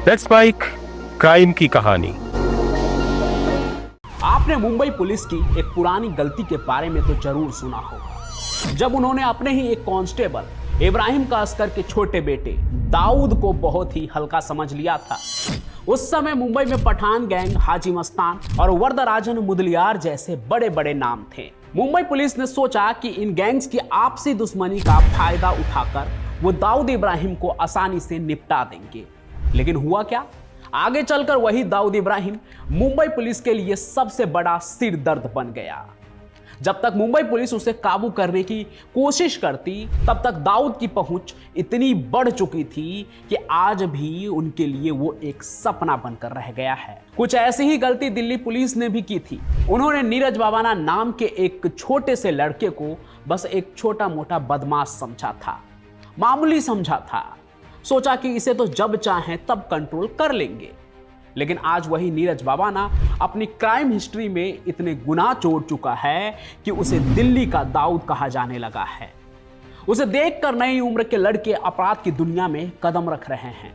Let's spike crime की कहानी। आपने मुंबई पुलिस की एक पुरानी गलती के बारे में तो जरूर सुना होगा, जब उन्होंने अपने ही एक कांस्टेबल इब्राहिम कास्कर के छोटे बेटे दाऊद को बहुत ही हल्का समझ लिया था। उस समय मुंबई में पठान गैंग, हाजी मस्तान और वरदराजन मुदलियार जैसे बड़े बड़े नाम थे। मुंबई पुलिस ने सोचा कि इन गैंग्स की आपसी दुश्मनी का फायदा उठाकर वो दाऊद इब्राहिम को आसानी से निपटा देंगे। लेकिन हुआ क्या? आगे चलकर वही दाऊद इब्राहिम मुंबई पुलिस के लिए सबसे बड़ा सिर दर्द बन गया। जब तक मुंबई पुलिस उसे काबू करने की कोशिश करती, तब तक दाऊद की पहुंच इतनी बढ़ चुकी थी कि आज भी उनके लिए वो एक सपना बनकर रह गया है। कुछ ऐसी ही गलती दिल्ली पुलिस ने भी की थी। उन्होंने नीरज बावाना नाम के एक छोटे से लड़के को बस एक छोटा मोटा बदमाश समझा था, मामूली समझा था। सोचा कि इसे तो जब चाहें तब कंट्रोल कर लेंगे। लेकिन आज वही नीरज बावाना अपनी क्राइम हिस्ट्री में इतने गुनाह जोड़ चुका है कि उसे दिल्ली का दाऊद कहा जाने लगा है। उसे देखकर नई उम्र के लड़के अपराध की दुनिया में कदम रख रहे हैं।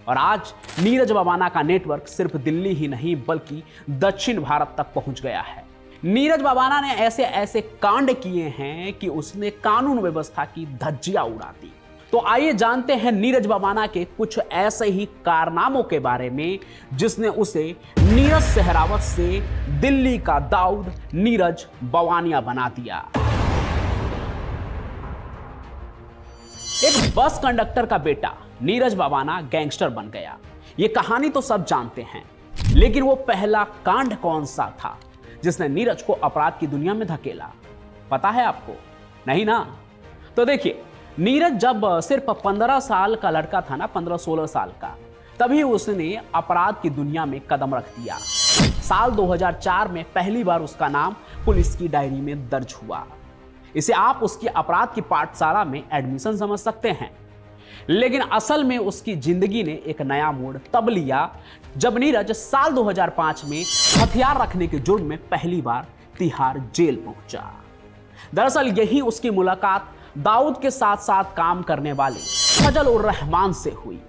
और आज नीरज बावाना का नेटवर्क सिर्फ दिल्ली ही नहीं बल्कि दक्षिण भारत तक पहुंच गया है। नीरज बावाना ने ऐसे ऐसे कांड किए हैं कि उसने कानून व्यवस्था की धज्जियां उड़ा दी। तो आइए जानते हैं नीरज बावाना के कुछ ऐसे ही कारनामों के बारे में जिसने उसे नीरज सहरावत से दिल्ली का दाऊद नीरज बावानिया बना दिया। एक बस कंडक्टर का बेटा नीरज बावाना गैंगस्टर बन गया। यह कहानी तो सब जानते हैं, लेकिन वो पहला कांड कौन सा था जिसने नीरज को अपराध की दुनिया में धकेला? पता है आपको? नहीं ना? तो देखिए, नीरज जब सिर्फ 15 साल का लड़का था ना, 15-16 साल का, तभी उसने अपराध की दुनिया में कदम रख दिया। साल 2004 में पहली बार उसका नाम पुलिस की डायरी में दर्ज हुआ। इसे आप उसकी अपराध की पाठशाला में एडमिशन समझ सकते हैं। लेकिन असल में उसकी जिंदगी ने एक नया मोड़ तब लिया जब नीरज साल 2005 में हथियार रखने के जुर्म में पहली बार तिहाड़ जेल पहुंचा। दरअसल यही उसकी मुलाकात दाऊद के साथ साथ काम करने वाले फजल उर रहमान से हुई।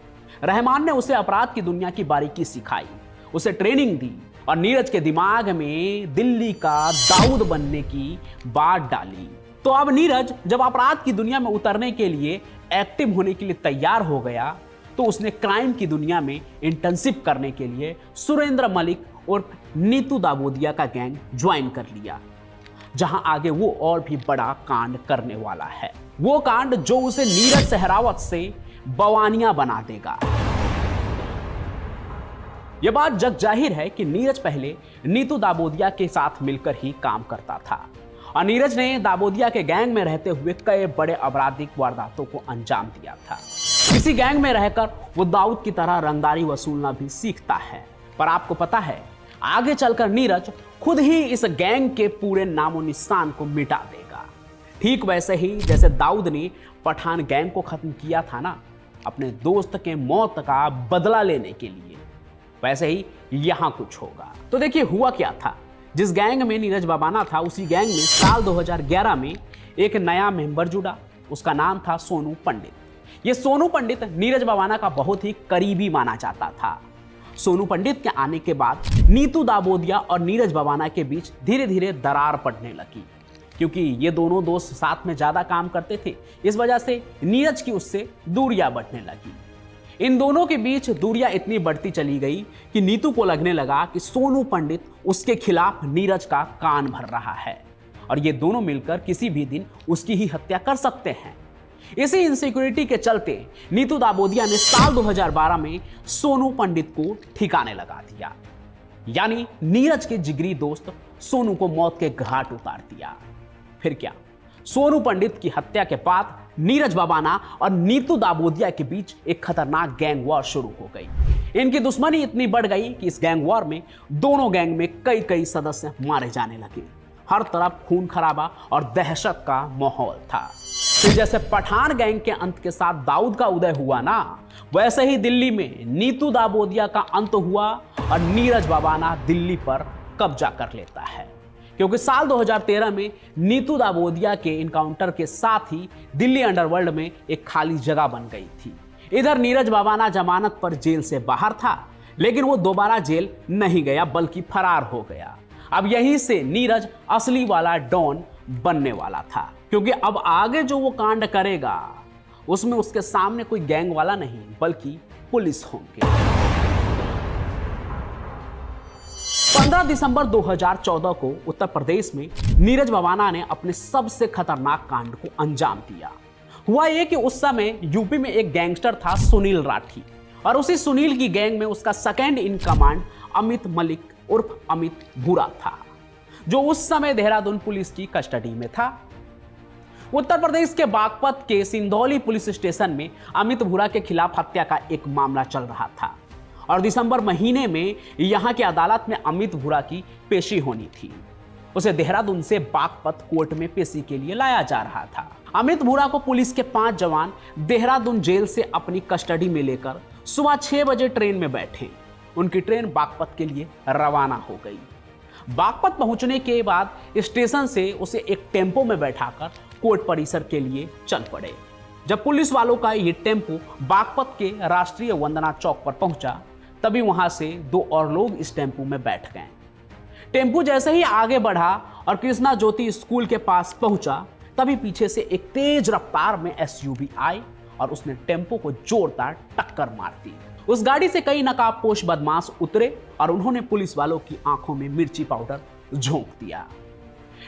रहमान ने उसे अपराध की दुनिया की बारीकी सिखाई, उसे ट्रेनिंग दी और नीरज के दिमाग में दिल्ली का दाऊद बनने की बात डाली। तो अब नीरज जब अपराध की दुनिया में उतरने के लिए, एक्टिव होने के लिए तैयार हो गया, तो उसने क्राइम की दुनिया में इंटर्नशिप करने के लिए सुरेंद्र मलिक और नीतू दाबोदिया का गैंग ज्वाइन कर लिया, जहां आगे वो और भी बड़ा कांड करने वाला है। वो कांड जो उसे नीरज सहरावत से बवानिया बना देगा। यह बात जग जाहिर है कि नीरज पहले नीतू दाबोदिया के साथ मिलकर ही काम करता था और नीरज ने दाबोदिया के गैंग में रहते हुए कई बड़े आपराधिक वारदातों को अंजाम दिया था। इसी गैंग में रहकर वो दाऊद की तरह रंगदारी वसूलना भी सीखता है। पर आपको पता है, आगे चलकर नीरज खुद ही इस गैंग के पूरे नामो निशान को मिटा देगा। ठीक वैसे ही जैसे दाऊद ने पठान गैंग को खत्म किया था ना, अपने दोस्त के मौत का बदला लेने के लिए, वैसे ही यहां कुछ होगा। तो देखिए हुआ क्या था। जिस गैंग में नीरज बावाना था, उसी गैंग में साल 2011 में एक नया मेंबर जुड़ा। उसका नाम था सोनू पंडित। यह सोनू पंडित नीरज बावाना का बहुत ही करीबी माना जाता था। सोनू पंडित के आने के बाद नीतू दाबोदिया और नीरज बावाना के बीच धीरे धीरे दरार पड़ने लगी, क्योंकि ये दोनों दोस्त साथ में ज्यादा काम करते थे। इस वजह से नीरज की उससे दूरियां बढ़ने लगी। इन दोनों के बीच दूरियां इतनी बढ़ती चली गई कि नीतू को लगने लगा कि सोनू पंडित उसके खिलाफ नीरज का कान भर रहा है और ये दोनों मिलकर किसी भी दिन उसकी ही हत्या कर सकते हैं। इसी इनसिक्योरिटी के चलते नीतू दाबोदिया ने साल 2012 में सोनू पंडित को ठिकाने लगा दिया, यानी नीरज के जिगरी दोस्त सोनू को मौत के घाट उतार दिया। फिर क्या, सोनू पंडित की हत्या के बाद नीरज बावाना और नीतू दाबोदिया के बीच एक खतरनाक गैंग वॉर शुरू हो गई। इनकी दुश्मनी इतनी बढ़ गई कि इस गैंग वॉर में दोनों गैंग में कई सदस्य मारे जाने लगे। हर तरफ खून खराबा और दहशत का माहौल था। फिर जैसे पठान गैंग के अंत के साथ दाऊद का उदय हुआ ना, वैसे ही दिल्ली में नीतू दाबोदिया का अंत हुआ और नीरज बावाना दिल्ली पर कब्जा कर लेता है। क्योंकि साल 2013 में नीतू दाबोदिया के इनकाउंटर के साथ ही दिल्ली अंडरवर्ल्ड में एक खाली जगह बन गई थी। इधर नीरज बावाना जमानत पर जेल से बाहर था, लेकिन वो दोबारा जेल नहीं गया बल्कि फरार हो गया। अब यहीं से नीरज असली वाला डॉन बनने वाला था, क्योंकि अब आगे जो वो कांड करेगा उसमें उसके सामने कोई गैंग वाला नहीं बल्कि पुलिस होंगे। 15 दिसंबर 2014 को उत्तर प्रदेश में नीरज बावाना ने अपने सबसे खतरनाक कांड को अंजाम दिया। हुआ ये कि उस समय यूपी में एक गैंगस्टर था सुनील राठी, और उसी सुनील की गैंग में उसका second in command Amit Malik उर्फ अमित भूरा था, जो उस समय देहरादून पुलिस की कस्टडी में था। उत्तर प्रदेश के बागपत के सिंधौली पुलिस स्टेशन में अमित भूरा के खिलाफ हत्या का एक मामला चल रहा था, और दिसंबर महीने में यहां की अदालत में अमित भूरा की पेशी होनी थी। उसे देहरादून से बागपत कोर्ट में पेशी के लिए लाया जा रहा था। अमित भूरा को पुलिस के 5 जवान देहरादून जेल से अपनी कस्टडी में लेकर सुबह 6 बजे ट्रेन में बैठे। उनकी ट्रेन बागपत के लिए रवाना हो गई। बागपत पहुंचने के बाद स्टेशन से उसे एक टेम्पो में बैठाकर कोर्ट परिसर के लिए चल पड़े। जब पुलिस वालों का ये टेम्पो बागपत के राष्ट्रीय वंदना चौक पर पहुंचा, तभी वहां से 2 और लोग इस टेम्पो में बैठ गए। टेम्पो जैसे ही आगे बढ़ा और कृष्णा ज्योति स्कूल के पास पहुंचा, तभी पीछे से एक तेज रफ्तार में एसयूवी आई और उसने टेम्पो को जोरदार टक्कर मार दी। उस गाड़ी से कई नकाबपोश बदमाश उतरे और उन्होंने पुलिस वालों की आंखों में मिर्ची पाउडर झोंक दिया।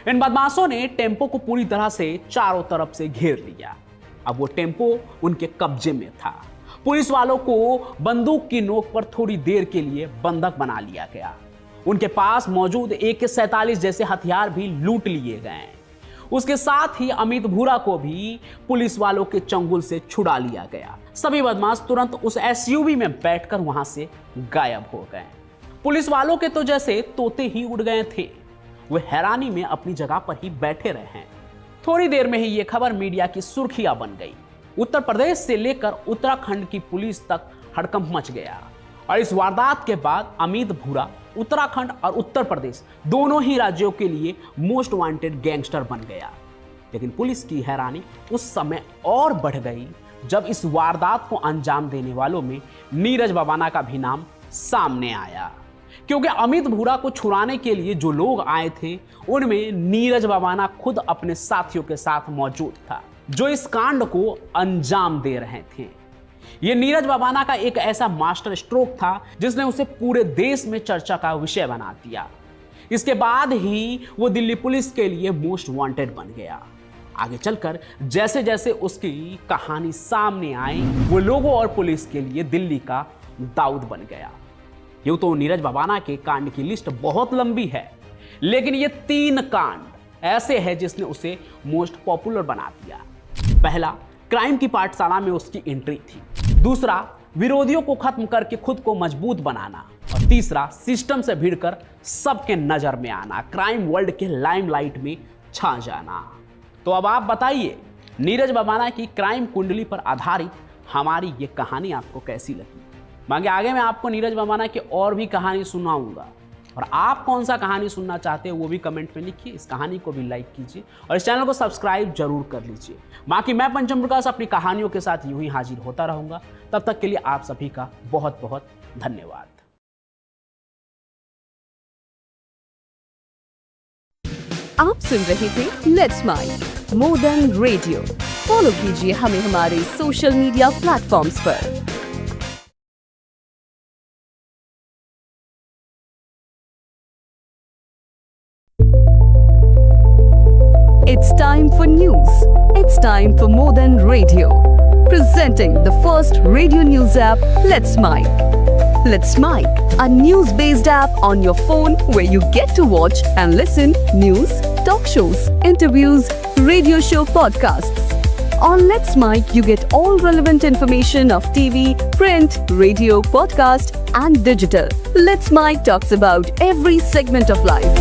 इन बदमाशों ने टेम्पो को पूरी तरह से चारों तरफ से घेर लिया। अब वो टेम्पो उनके कब्जे में था। पुलिस वालों को बंदूक की नोक पर थोड़ी देर के लिए बंधक बना लिया गया। उनके पास मौजूद AK-47 जैसे हथियार भी लूट लिए गए। उसके साथ ही अमित भूरा को भी पुलिस वालों के चंगुल से छुड़ा लिया गया। सभी बदमाश तुरंत उस SUV में बैठकर वहां से गायब हो गए। पुलिस वालों के तो जैसे तोते ही उड़ गए थे। वे हैरानी में अपनी जगह पर ही बैठे रहे। थोड़ी देर में ही यह खबर मीडिया की सुर्खियां बन गई। उत्तर प्रदेश से लेकर उत्तराखंड की पुलिस तक हड़कंप मच गया, और इस वारदात के बाद अमित भूरा उत्तराखंड और उत्तर प्रदेश दोनों ही राज्यों के लिए मोस्ट वांटेड गैंगस्टर बन गया। लेकिन पुलिस की हैरानी उस समय और बढ़ गई जब इस वारदात को अंजाम देने वालों में नीरज बावाना का भी नाम सामने आया, क्योंकि अमित भूरा को छुड़ाने के लिए जो लोग आए थे उनमें नीरज बावाना खुद अपने साथियों के साथ मौजूद था, जो इस कांड को अंजाम दे रहे थे। यह नीरज बावाना का एक ऐसा मास्टर स्ट्रोक था जिसने उसे पूरे देश में चर्चा का विषय बना दिया। इसके बाद ही वो दिल्ली पुलिस के लिए मोस्ट वांटेड बन गया। आगे चलकर जैसे जैसे उसकी कहानी सामने आई, वो लोगों और पुलिस के लिए दिल्ली का दाऊद बन गया। यूं तो नीरज बावाना के कांड की लिस्ट बहुत लंबी है, लेकिन ये 3 कांड ऐसे हैं जिसने उसे मोस्ट पॉपुलर बना दिया। पहला, क्राइम की पाठशाला में उसकी एंट्री थी। दूसरा, विरोधियों को खत्म करके खुद को मजबूत बनाना। और तीसरा, सिस्टम से भिड़कर सबके नजर में आना, क्राइम वर्ल्ड के लाइमलाइट में छा जाना। तो अब आप बताइए, नीरज बावाना की क्राइम कुंडली पर आधारित हमारी ये कहानी आपको कैसी लगी? मांगे आगे मैं आपको नीरज बावाना की और भी कहानी सुनाऊंगा, और आप कौन सा कहानी सुनना चाहते हैं वो भी कमेंट में लिखिए। इस कहानी को भी लाइक कीजिए और इस चैनल को सब्सक्राइब जरूर कर लीजिए। बाकी मैं पंचम प्रकाश अपनी कहानियों के साथ यूं ही हाजिर होता रहूंगा। तब तक के लिए आप सभी का बहुत बहुत धन्यवाद। आप सुन रहे थे let's mind more than radio. Follow कीजिए हमें हमारे सोशल मीडिया प्लेटफॉर्म्स पर। It's time for news. It's time for More Than Radio. Presenting the first radio news app, Let's Mic. Let's Mic, a news-based app on your phone where you get to watch and listen news, talk shows, interviews, radio show podcasts. On Let's Mic, you get all relevant information of TV, print, radio, podcast, and digital. Let's Mic talks about every segment of life.